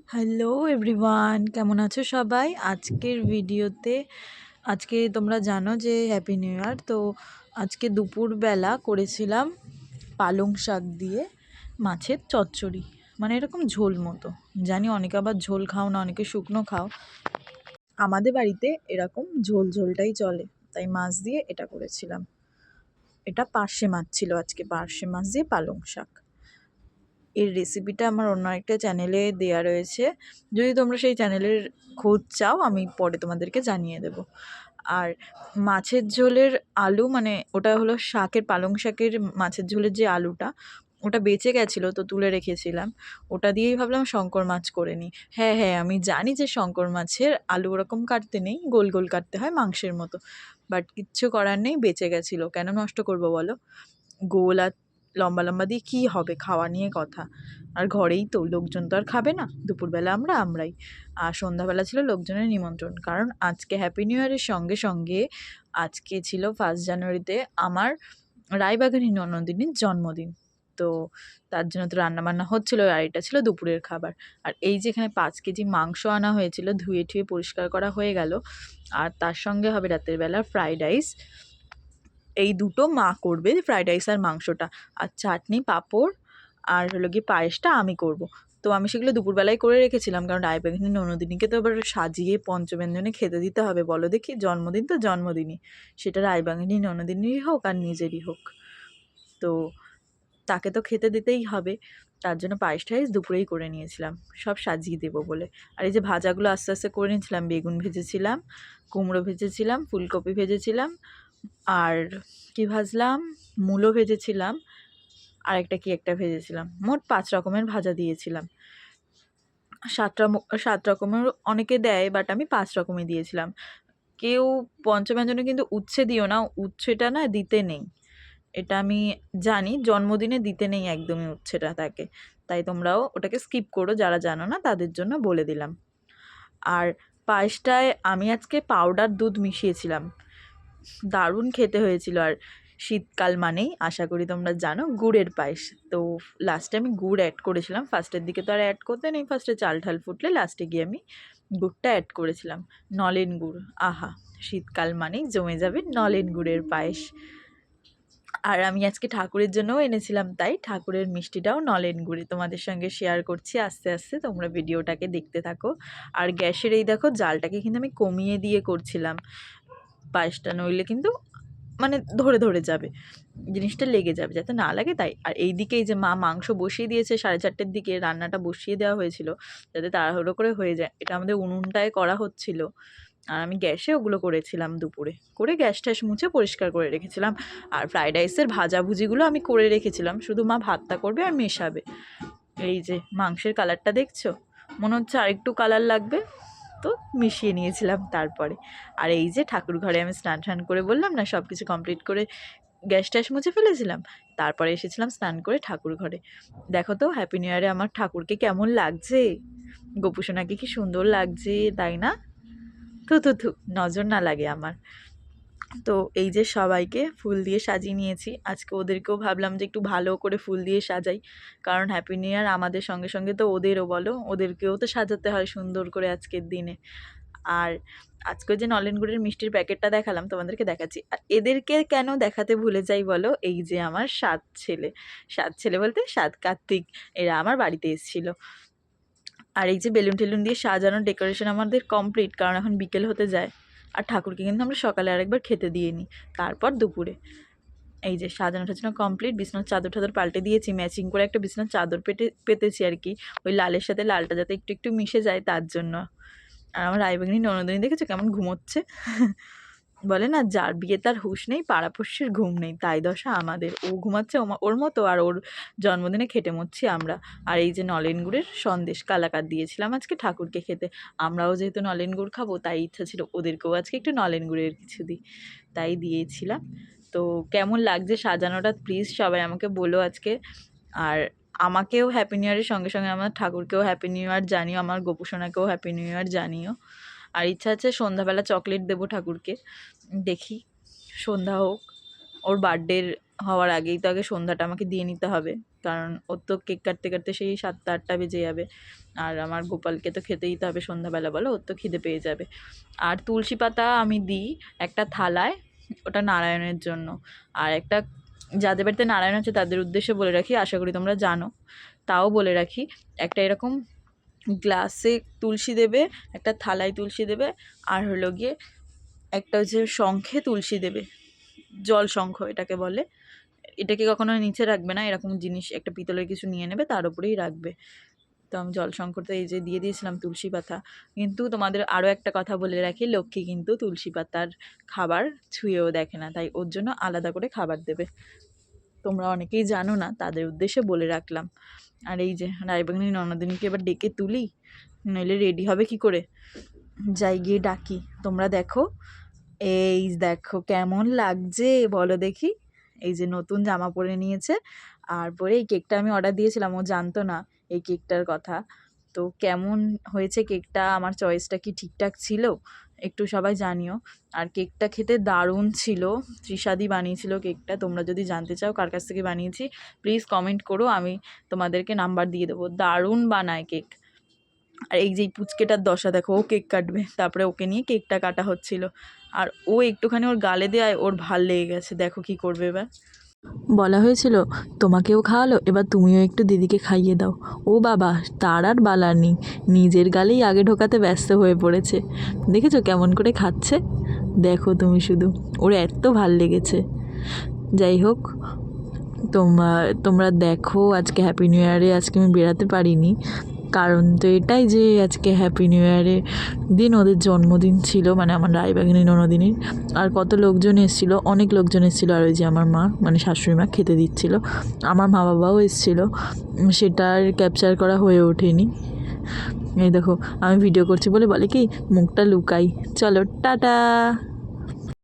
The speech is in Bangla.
হ্যালো এভরিওয়ান, কেমন আছো সবাই? আজকের ভিডিওতে তোমরা জানো যে হ্যাপি নিউ ইয়ার। তো আজকে দুপুরবেলা করেছিলাম পালং শাক দিয়ে মাছের চচ্চড়ি, মানে এরকম ঝোল মতো। জানি অনেকে আবার ঝোল খাও না, অনেকে শুকনো খাও। আমাদের বাড়িতে এরকম ঝোল ঝোলটাই চলে, তাই মাছ দিয়ে এটা করেছিলাম। এটা পার্শে মাছ ছিল, আজকে পার্শে মাছ দিয়ে পালং শাক। এর রেসিপিটা আমার অন্য একটা চ্যানেলে দেয়া রয়েছে, যদি তোমরা সেই চ্যানেলের খোঁজ চাও আমি পরে তোমাদেরকে জানিয়ে দেব। আর মাছের ঝোলের আলু, মানে ওটা হলো শাকের, পালং শাকের মাছের ঝোলের যে আলুটা, ওটা বেঁচে গেছিলো তো তুলে রেখেছিলাম। ওটা দিয়েই ভাবলাম শঙ্কর মাছ করে নিই। হ্যাঁ হ্যাঁ, আমি জানি যে শঙ্কর মাছের আলু ওরকম কাটতে নেই, গোল গোল কাটতে হয় মাংসের মতো, বাট কিচ্ছু করার নেই, বেঁচে গেছিলো, কেন নষ্ট করবো বলো? গোল আর লম্বা লম্বা দিয়ে কী হবে, খাওয়া নিয়ে কথা। আর ঘরেই তো, লোকজন তো আর খাবে না, দুপুরবেলা আমরাই। আর সন্ধ্যাবেলা ছিল লোকজনের নিমন্ত্রণ, কারণ আজকে হ্যাপি নিউ ইয়ারের সঙ্গে সঙ্গে আজকে ছিল 1 জানুয়ারিতে আমার রায়বাগানী ননদিনীর জন্মদিন। তো তার জন্য তো রান্নাবান্না হচ্ছিলো, আর এটা ছিল দুপুরের খাবার। আর এই যে এখানে 5 কেজি মাংস আনা হয়েছিল, ধুয়ে ঠুয়ে পরিষ্কার করা হয়ে গেল। আর তার সঙ্গে হবে রাতের বেলা ফ্রাইড রাইস। এই দুটো মা করবে, ফ্রাইড রাইস আর মাংসটা। আর চাটনি, পাঁপড় আর হলো গিয়ে পায়েসটা আমি করব। তো আমি সেগুলো দুপুরবেলায় করে রেখেছিলাম, কারণ রায়বাঘিনী ননদিনীকে তো এবার সাজিয়ে পঞ্চব্যঞ্জনে খেতে দিতে হবে, বলো দেখি। জন্মদিন তো জন্মদিনই, সেটা রায়বাঘিনী ননদিনীরই হোক আর নিজেরই হোক, তো তাকে তো খেতে দিতেই হবে। তার জন্য পায়েস টায়েস দুপুরেই করে নিয়েছিলাম, সব সাজিয়ে দেবো বলে। আর এই যে ভাজাগুলো আস্তে আস্তে করে নিয়েছিলাম, বেগুন ভেজেছিলাম, কুমড়ো ভেজেছিলাম, ফুলকপি ভেজেছিলাম, আর কি ভাজলাম, মূলো ভেজেছিলাম, আর একটা ভেজেছিলাম। মোট 5 রকমের ভাজা দিয়েছিলাম। 7 রকমের অনেকে দেয়, বাট আমি 5 রকমই দিয়েছিলাম। কেউ পঞ্চব্যঞ্জনে কিন্তু উচ্ছে দিও না, উচ্ছেটা না দিতে নেই, এটা আমি জানি। জন্মদিনে দিতে নেই একদমই উচ্ছেটা তাকে, তাই তোমরাও ওটাকে স্কিপ করো, যারা জানো না তাদের জন্য বলে দিলাম। আর পায়েসটায় আমি আজকে পাউডার দুধ মিশিয়েছিলাম, দারুণ খেতে হয়েছিল। আর শীতকাল মানেই আশা করি তোমরা জানো গুড়ের পায়েস। তো লাস্টে আমি গুড় অ্যাড করেছিলাম, ফার্স্টের দিকে তো আর অ্যাড করতে নেই, ফার্স্টে চাল ঠাল ফুটলে লাস্টে গিয়ে আমি গুড়টা অ্যাড করেছিলাম, নলেন গুড়। আহা, শীতকাল মানেই জমে যাবে নলেন গুড়ের পায়েস। আর আমি আজকে ঠাকুরের জন্যও এনেছিলাম, তাই ঠাকুরের মিষ্টিটাও নলেন গুড়ে তোমাদের সঙ্গে শেয়ার করছি আস্তে আস্তে, তোমরা ভিডিওটাকে দেখতে থাকো। আর গ্যাসের এই দেখো জালটাকে কিন্তু আমি কমিয়ে দিয়ে করছিলাম পায়েসটা, নইলে কিন্তু মানে ধরে ধরে যাবে, জিনিসটা লেগে যাবে, যাতে না লাগে তাই। আর এই দিকে এই যে মা মাংস বসিয়ে দিয়েছে, 4:30টার দিকে রান্নাটা বসিয়ে দেওয়া হয়েছিল, যাতে তাড়াহুড়ো করে হয়ে যায়। এটা আমাদের উনুনটায় করা হচ্ছিল, আর আমি গ্যাসে ওগুলো করেছিলাম দুপুরে, করে গ্যাস ট্যাস মুছে পরিষ্কার করে রেখেছিলাম। আর ফ্রাইড রাইসের ভাজাভুজিগুলো আমি করে রেখেছিলাম, শুধু মা ভাতটা করবে আর মেশাবে। এই যে মাংসের কালারটা দেখছো, মনে হচ্ছে আরেকটু কালার লাগবে, তো মিশিয়ে নিয়েছিলাম তারপরে। আর এই যে ঠাকুর ঘরে আমি স্নান টান করে, বললাম না সব কিছু কমপ্লিট করে গ্যাস ট্যাস মুছে ফেলেছিলাম, তারপরে এসেছিলাম স্নান করে ঠাকুর ঘরে। দেখো তো হ্যাপি নিউ ইয়ারে আমার ঠাকুরকে কেমন লাগছে, গোপুসোনাকে কি সুন্দর লাগছে, তাই না? থু থু থু, নজর না লাগে আমার। তো এই যে সবাইকে ফুল দিয়ে সাজিয়ে নিয়েছি, আজকে ওদেরকেও ভাবলাম যে একটু ভালো করে ফুল দিয়ে সাজাই, কারণ হ্যাপি নিউ ইয়ার আমাদের সঙ্গে সঙ্গে তো ওদেরও, বলো, ওদেরকেও তো সাজাতে হয় সুন্দর করে আজকের দিনে। আর আজকে যে নলেন গুড়ের মিষ্টির প্যাকেটটা দেখালাম, তোমাদেরকে দেখাচ্ছি। আর এদেরকে কেন দেখাতে ভুলে যাই বলো, এই যে আমার 7 ছেলে, 7 ছেলে বলতে 7 কার্তিক, এরা আমার বাড়িতে এসেছিলো। আর এই যে বেলুন টেলুন দিয়ে সাজানোর ডেকোরেশন আমাদের কমপ্লিট, কারণ এখন বিকেল হতে যায়। আর ঠাকুরকে কিন্তু আমরা সকালে আরেকবার খেতে দিয়ে নিই, তারপর দুপুরে। এই যে সাজানো টাজানো কমপ্লিট, বিছানার চাদর টাদর পাল্টে দিয়েছি, ম্যাচিং করে একটা বিছানার চাদর পেতেছি আর কি, ওই লালের সাথে লালটা যাতে একটু একটু মিশে যায় তার জন্য। আর আমার রায়বাগিনী ননদিনী দেখেছো কেমন ঘুমোচ্ছে? বলে না, যার বিয়ে তার হুঁশ নেই, পাড়াপড়শির ঘুম নেই, তাই দশা আমাদের। ও ঘুমাচ্ছে ওর মতো, আর ওর জন্মদিনে খেটে মরছি আমরা। আর এই যে নলেন গুড়ের সন্দেশ কালাকাঁদ দিয়েছিলাম আজকে ঠাকুরকে খেতে, আমরাও যেহেতু নলেন গুড় খাবো, তাই ইচ্ছা ছিল ওদেরকেও আজকে একটু নলেন গুড়ের কিছু দিই, তাই দিয়েছিলাম। তো কেমন লাগছে সাজানোটা প্লিজ সবাই আমাকে বলো আজকে। আর আমাকেও হ্যাপি নিউ ইয়ারের সঙ্গে সঙ্গে আমার ঠাকুরকেও হ্যাপি নিউ ইয়ার জানিও, আমার গোপুসোনাকেও হ্যাপি নিউ ইয়ার জানিও। আর ইচ্ছা আছে সন্ধ্যাবেলা চকলেট দেবো ঠাকুরকে, দেখি সন্ধ্যা হোক, ওর বার্থডের হওয়ার আগেই তো আগে সন্ধ্যাটা আমাকে দিয়ে নিতে হবে, কারণ ওর তো কেক কাটতে কাটতে সেই 7টা 8টা বেজে যাবে। আর আমার গোপালকে তো খেতেই তো হবে সন্ধ্যাবেলা, বলো, ওর তো খিদে পেয়ে যাবে। আর তুলসী পাতা আমি দিই একটা থালায়, ওটা নারায়ণের জন্য। আর একটা, যাদের বাড়িতে নারায়ণ আছে তাদের উদ্দেশ্যে বলে রাখি, আশা করি তোমরা জানো, তাও বলে রাখি, একটা এরকম গ্লাসে তুলসী দেবে, একটা থালায় তুলসী দেবে, আর হলো গিয়ে একটা হচ্ছে শঙ্খে তুলসী দেবে, জল শঙ্খ এটাকে বলে। এটাকে কখনো নিচে রাখবে না, এরকম জিনিস একটা পিতলের কিছু নিয়ে নেবে, তার উপরেই রাখবে। তো আমি জল শঙ্করটা এই যে দিয়ে দিয়েছিলাম তুলসী পাতা। কিন্তু তোমাদের আরও একটা কথা বলে রাখি, লক্ষ্মী কিন্তু তুলসী পাতার খাবার ছুঁয়েও দেখে না, তাই ওর জন্য আলাদা করে খাবার দেবে। তোমরা অনেকেই জানো না, তাদের উদ্দেশ্যে বলে রাখলাম। আর এই যে রায়বাগিনী ননদিনীকে এবার ডেকে তুলি, নইলে রেডি হবে কি করে, যাই গিয়ে ডাকি। তোমরা দেখো, এই দেখো কেমন লাগছে বলো দেখি। এই যে নতুন জামা পরে নিয়েছে, আর পরে এই কেকটা আমি অর্ডার দিয়েছিলাম, ও জানতো না এই কেকটার কথা। তো কেমন হয়েছে কেকটা, আমার চয়েসটা কি ঠিকঠাক ছিল একটু সবাই জানিও। আর কেকটা খেতে দারুণ ছিল, তৃষাদি বানিয়েছিল কেকটা। তোমরা যদি জানতে চাও কার কাছ থেকে বানিয়েছি, প্লিজ কমেন্ট করো, আমি তোমাদেরকে নাম্বার দিয়ে দেবো। দারুণ বানায় কেক। আর এই যে পুচকেটার দশা দেখো, ও কেক কাটবে, তারপরে ওকে নিয়ে কেকটা কাটা হচ্ছিল, আর ও একটুখানি ওর গালে দেয়, ওর ভাল লেগে গেছে, দেখো কি করবে এবার। বলা হয়েছিল তোমাকেও খাওয়ালো, এবার তুমিও একটু দিদিকে খাইয়ে দাও। ও বাবা, তার আর বালার নেই, নিজের গালেই আগে ঢোকাতে ব্যস্ত হয়ে পড়েছে। দেখেছো কেমন করে খাচ্ছে, দেখো তুমি শুধু, ওর এত ভাল লেগেছে। যাই হোক, তোমরা দেখো, আজকে হ্যাপি নিউ ইয়ারে আজকে আমি বেরাতে পারিনি, কারণ তো এটাই যে আজকে হ্যাপি নিউ ইয়ারের দিন ওদের জন্মদিন ছিল, মানে আমার রায়বাগিনী ননদিনীর। আর কত লোকজন এসেছিলো, অনেক লোকজন এসেছিলো। আর ওই যে আমার মা, মানে শাশুড়ি মা খেতে দিচ্ছিল, আমার মা বাবাও এসেছিলো, সেটা আর ক্যাপচার করা হয়ে ওঠেনি। এই দেখো আমি ভিডিও করছি বলে বলে কি মুখটা লুকাই। চলো টাটা।